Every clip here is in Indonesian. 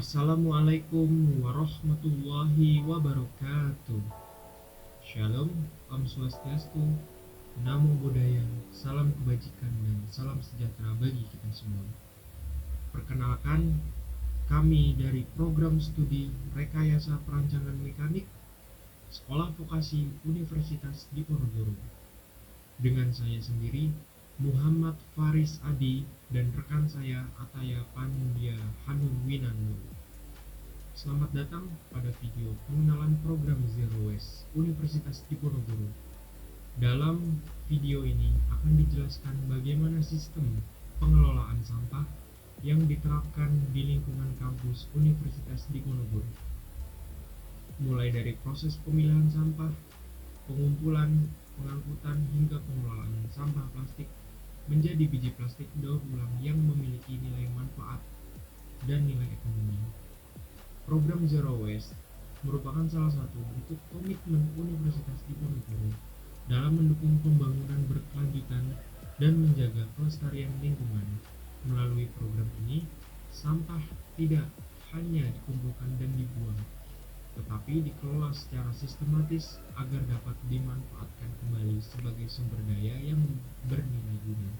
Assalamualaikum warahmatullahi wabarakatuh. Shalom, Om Swastiastu, Namo Buddhaya, salam kebajikan dan salam sejahtera bagi kita semua. Perkenalkan, kami dari program studi Rekayasa Perancangan Mekanik Sekolah Vokasi Universitas Diponegoro. Dengan saya sendiri, Muhammad Faris Adi, dan rekan saya Ataya Pandia Hanun Winando. Selamat datang pada video pengenalan program Zero Waste Universitas Diponegoro. Dalam video ini akan dijelaskan bagaimana sistem pengelolaan sampah yang diterapkan di lingkungan kampus Universitas Diponegoro. Mulai dari proses pemilahan sampah, pengumpulan, pengangkutan hingga pengelolaan sampah plastik menjadi biji plastik daur ulang yang memiliki nilai manfaat dan nilai ekonomi. Program Zero Waste merupakan salah satu bentuk komitmen Universitas Diponegoro dalam mendukung pembangunan berkelanjutan dan menjaga kelestarian lingkungan. Melalui program ini, sampah tidak hanya dikumpulkan dan dibuang, tetapi dikelola secara sistematis agar dapat dimanfaatkan kembali sebagai sumber daya yang bernilai guna.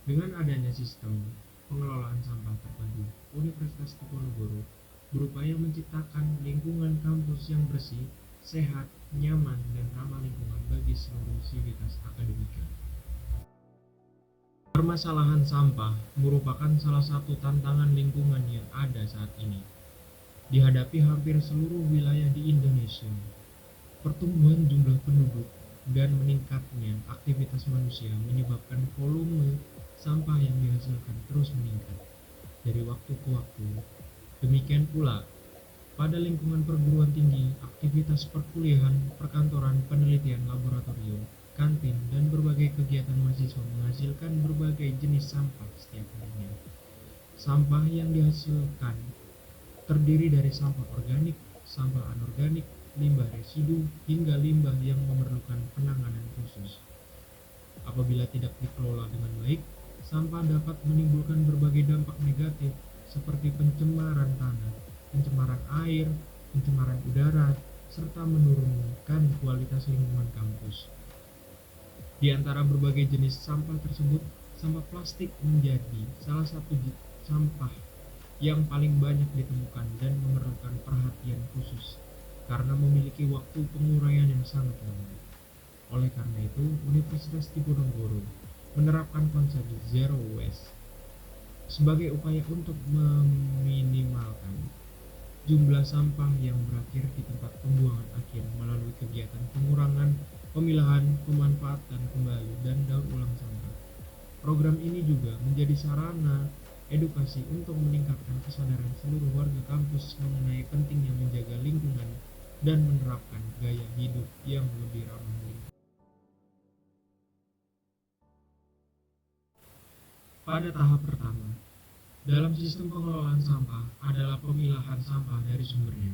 Dengan adanya sistem pengelolaan sampah terpadu, Universitas Diponegoro berupaya menciptakan lingkungan kampus yang bersih, sehat, nyaman, dan ramah lingkungan bagi seluruh sivitas akademika. Permasalahan sampah merupakan salah satu tantangan lingkungan yang ada saat ini. Dihadapi hampir seluruh wilayah di Indonesia, pertumbuhan jumlah penduduk dan meningkatnya aktivitas manusia menyebabkan volume sampah yang dihasilkan terus meningkat dari waktu ke waktu. Demikian pula, pada lingkungan perguruan tinggi, aktivitas perkuliahan, perkantoran, penelitian, laboratorium, kantin, dan berbagai kegiatan mahasiswa menghasilkan berbagai jenis sampah setiap harinya. Sampah yang dihasilkan terdiri dari sampah organik, sampah anorganik, limbah residu, hingga limbah yang memerlukan penanganan khusus. Apabila tidak dikelola dengan baik, sampah dapat menimbulkan berbagai dampak negatif seperti pencemaran tanah, pencemaran air, pencemaran udara, serta menurunkan kualitas lingkungan kampus. Di antara berbagai jenis sampah tersebut, sampah plastik menjadi salah satu sampah yang paling banyak ditemukan dan memerlukan perhatian khusus karena memiliki waktu penguraian yang sangat lama. Oleh karena itu, Universitas Diponegoro menerapkan konsep Zero Waste sebagai upaya untuk meminimalkan jumlah sampah yang berakhir di tempat pembuangan akhir melalui kegiatan pengurangan, pemilahan, pemanfaatan kembali, dan daur ulang sampah. Program ini juga menjadi sarana edukasi untuk meningkatkan kesadaran seluruh warga kampus mengenai pentingnya menjaga lingkungan dan menerapkan gaya hidup yang lebih ramah lingkungan. Pada tahap pertama, dalam sistem pengelolaan sampah adalah pemilahan sampah dari sumbernya.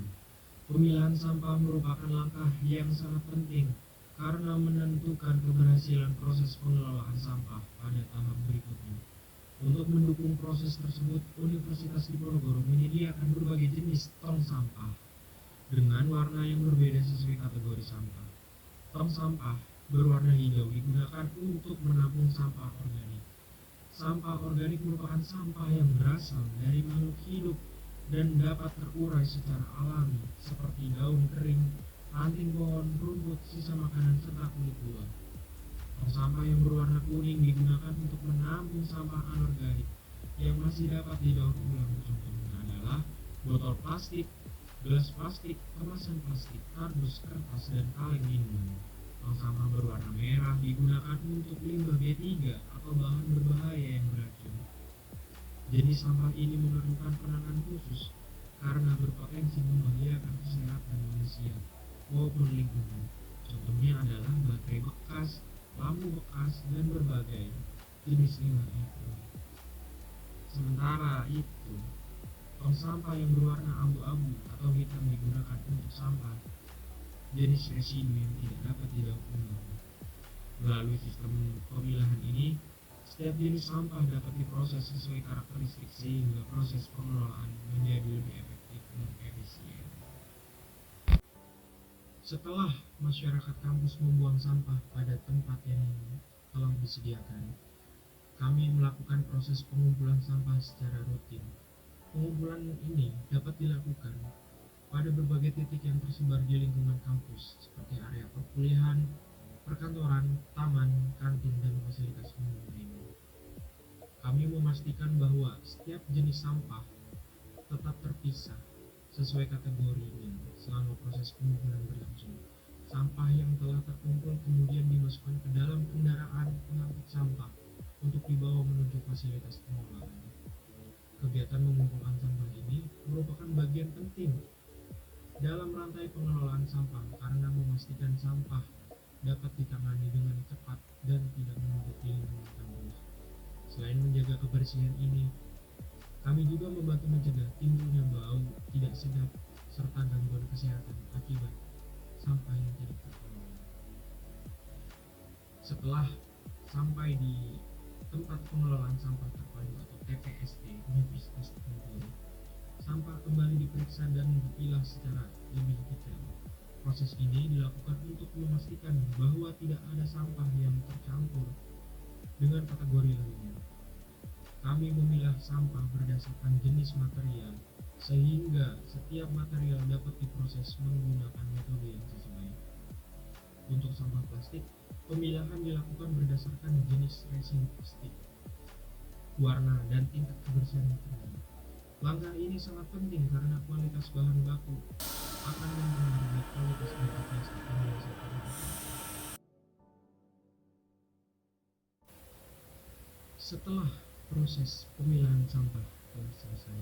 Pemilahan sampah merupakan langkah yang sangat penting karena menentukan keberhasilan proses pengelolaan sampah pada tahap berikutnya. Untuk mendukung proses tersebut, Universitas Diponegoro menyediakan berbagai jenis tong sampah dengan warna yang berbeda sesuai kategori sampah. Tong sampah berwarna hijau digunakan untuk menampung sampah organik. Sampah organik merupakan sampah yang berasal dari makhluk hidup dan dapat terurai secara alami seperti daun kering, ranting pohon, rumput, sisa makanan, serta kulit buah. Tong sampah yang berwarna kuning digunakan untuk menampung sampah anorganik yang masih dapat didaur ulang. Contohnya adalah botol plastik, gelas plastik, kemasan plastik, kardus, kertas, dan kaleng minuman. Tong sampah berwarna merah digunakan untuk limbah B3 atau bahan berbahaya yang beracun. Jenis sampah ini memerlukan penanganan khusus karena berpotensi membahayakan kesehatan manusia maupun lingkungan. Contohnya adalah baterai bekas, lampu bekas, dan berbagai jenis limbah itu. Sementara itu, tong sampah yang berwarna abu-abu atau hitam digunakan untuk sampah jenis residu yang tidak dapat didaur ulang. Melalui sistem pemilahan ini, setiap jenis sampah dapat diproses sesuai karakteristik sehingga proses pengelolaan menjadi lebih Setelah masyarakat kampus membuang sampah pada tempat yang telah disediakan, kami melakukan proses pengumpulan sampah secara rutin. Pengumpulan ini dapat dilakukan pada berbagai titik yang tersebar di lingkungan kampus, seperti area perkuliahan, perkantoran, taman, kantin, dan fasilitas umum lainnya. Kami memastikan bahwa setiap jenis sampah tetap terpisah sesuai kategorinya selama proses pengumpulan berlangsung. Sampah yang telah terkumpul kemudian dimasukkan ke dalam kendaraan pengangkut sampah untuk dibawa menuju fasilitas pengolahan. Kegiatan mengumpulkan sampah ini merupakan bagian penting dalam rantai pengelolaan sampah karena memastikan sampah dapat ditangani dengan cepat dan tidak menumpuk di lingkungan kampus. Selain menjaga kebersihan ini, kami juga membantu mencegah timbulnya bau tidak sedap serta gangguan kesehatan akibat sampah yang tidak terkelola. Setelah sampai di tempat pengelolaan sampah terpadu atau TPST Universitas Diponegoro, sampah kembali diperiksa dan dipilah secara lebih detail. Proses ini dilakukan untuk memastikan bahwa tidak ada sampah yang tercampur dengan kategori lainnya. Kami memilah sampah berdasarkan jenis material, sehingga setiap material dapat diproses menggunakan metode yang sesuai. Untuk sampah plastik, pemilahan dilakukan berdasarkan jenis resin plastik, warna, dan tingkat kebersihan material. Langkah ini sangat penting karena kualitas bahan baku akan mempengaruhi kualitas biji plastik yang dihasilkan. Setelah proses pemilahan sampah telah selesai,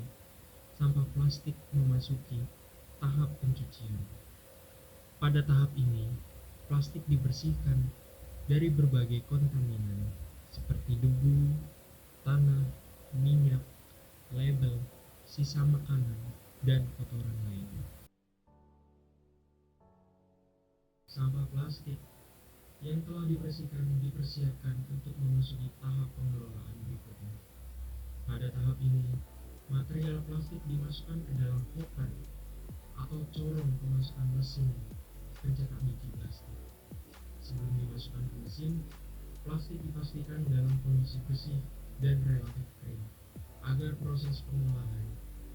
sampah plastik memasuki tahap pencucian. Pada tahap ini, plastik dibersihkan dari berbagai kontaminan seperti debu, tanah, minyak, label, sisa makanan, dan kotoran lainnya. Sampah plastik yang telah dibersihkan dipersiapkan untuk memasuki tahap pengelolaan berikutnya. Pada tahap ini, material plastik dimasukkan ke dalam hopper atau corong pemasukan mesin pencetak biji plastik. Sebelum dimasukkan ke mesin, plastik dipastikan dalam kondisi bersih dan relatif kering agar proses pengolahan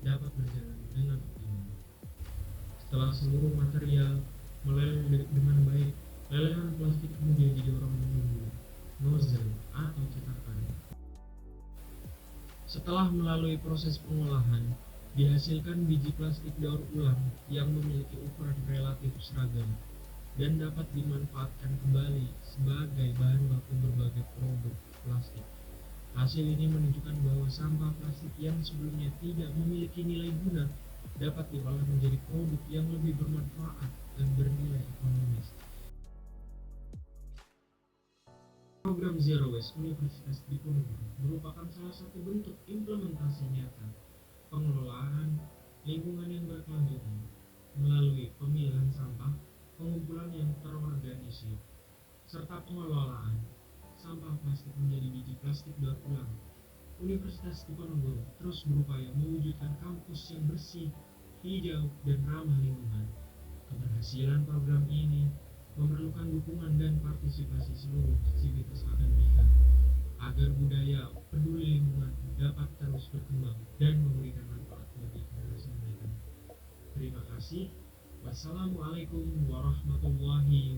dapat berjalan dengan optimal. Setelah seluruh material meleleh dengan baik, lelehan plastik kemudian didorong menuju nozzle atau cetakan. Setelah melalui proses pengolahan, dihasilkan biji plastik daur ulang yang memiliki ukuran relatif seragam dan dapat dimanfaatkan kembali sebagai bahan baku berbagai produk plastik. Hasil ini menunjukkan bahwa sampah plastik yang sebelumnya tidak memiliki nilai guna dapat diolah menjadi produk yang lebih bermanfaat dan bernilai ekonomis. Program Zero Waste Universitas Diponegoro merupakan salah satu bentuk implementasi nyata pengelolaan lingkungan yang berkelanjutan melalui pemilahan sampah, pengumpulan yang terorganisir, serta pengelolaan sampah plastik menjadi biji plastik daur ulang. Universitas Diponegoro terus berupaya mewujudkan kampus yang bersih, hijau, dan ramah lingkungan. Keberhasilan program ini memerlukan dukungan dan partisipasi seluruh sivitas akademika agar budaya peduli lingkungan dapat terus berkembang dan memberikan manfaat bagi generasi mendatang. Terima kasih. Wassalamualaikum warahmatullahi